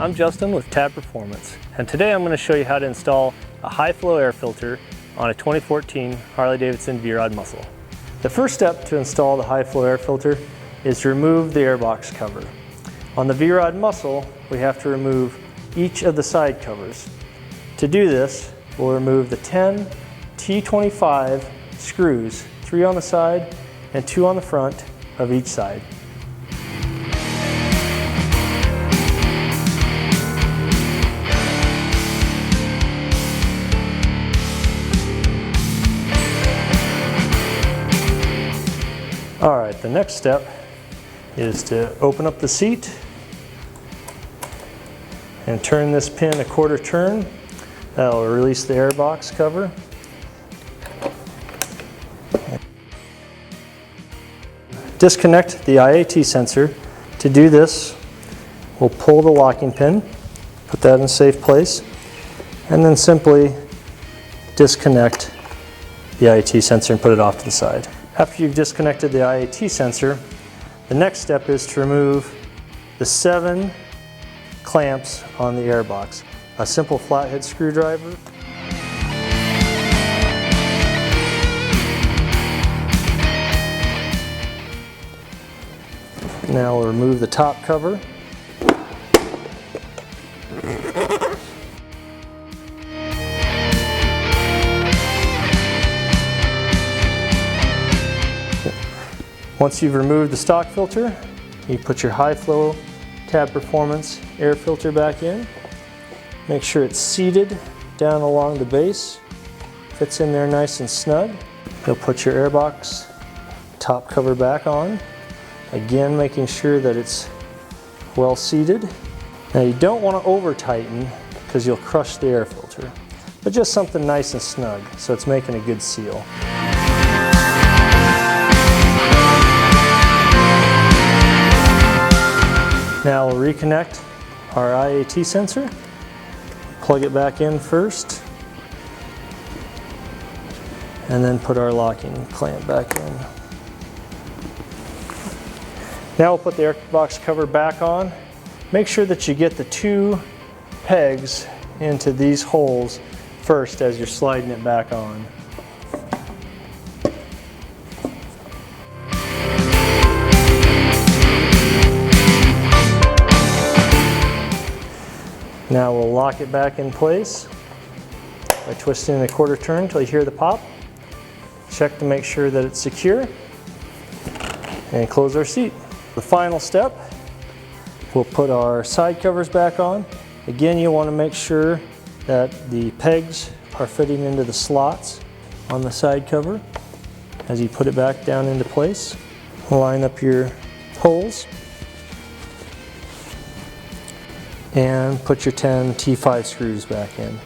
I'm Justin with Tab Performance, and today I'm going to show you how to install a Hi-Flo air filter on a 2014 Harley-Davidson V-Rod Muscle. The first step to install the Hi-Flo air filter is to remove the airbox cover. On the V-Rod Muscle, we have to remove each of the side covers. To do this, we'll remove the 10 T25 screws, 3 on the side and 2 on the front of each side. Alright, the next step is to open up the seat and turn this pin a quarter turn. That'll release the airbox cover. Disconnect the IAT sensor. To do this, we'll pull the locking pin, put that in a safe place, and then simply disconnect the IAT sensor and put it off to the side. After you've disconnected the IAT sensor, the next step is to remove the 7 clamps on the airbox. A simple flathead screwdriver. Now we'll remove the top cover. Once you've removed the stock filter, you put your Hi-Flo Tab Performance air filter back in. Make sure it's seated down along the base. Fits in there nice and snug. You'll put your airbox top cover back on. Again, making sure that it's well seated. Now you don't want to over tighten because you'll crush the air filter, but just something nice and snug so it's making a good seal. Now we'll reconnect our IAT sensor, plug it back in first, and then put our locking clamp back in. Now we'll put the airbox cover back on. Make sure that you get the 2 pegs into these holes first as you're sliding it back on. Now we'll lock it back in place by twisting it a quarter turn until you hear the pop. Check to make sure that it's secure and close our seat. The final step, we'll put our side covers back on. Again, you want to make sure that the pegs are fitting into the slots on the side cover. As you put it back down into place, line up your holes and put your 10 T5 screws back in.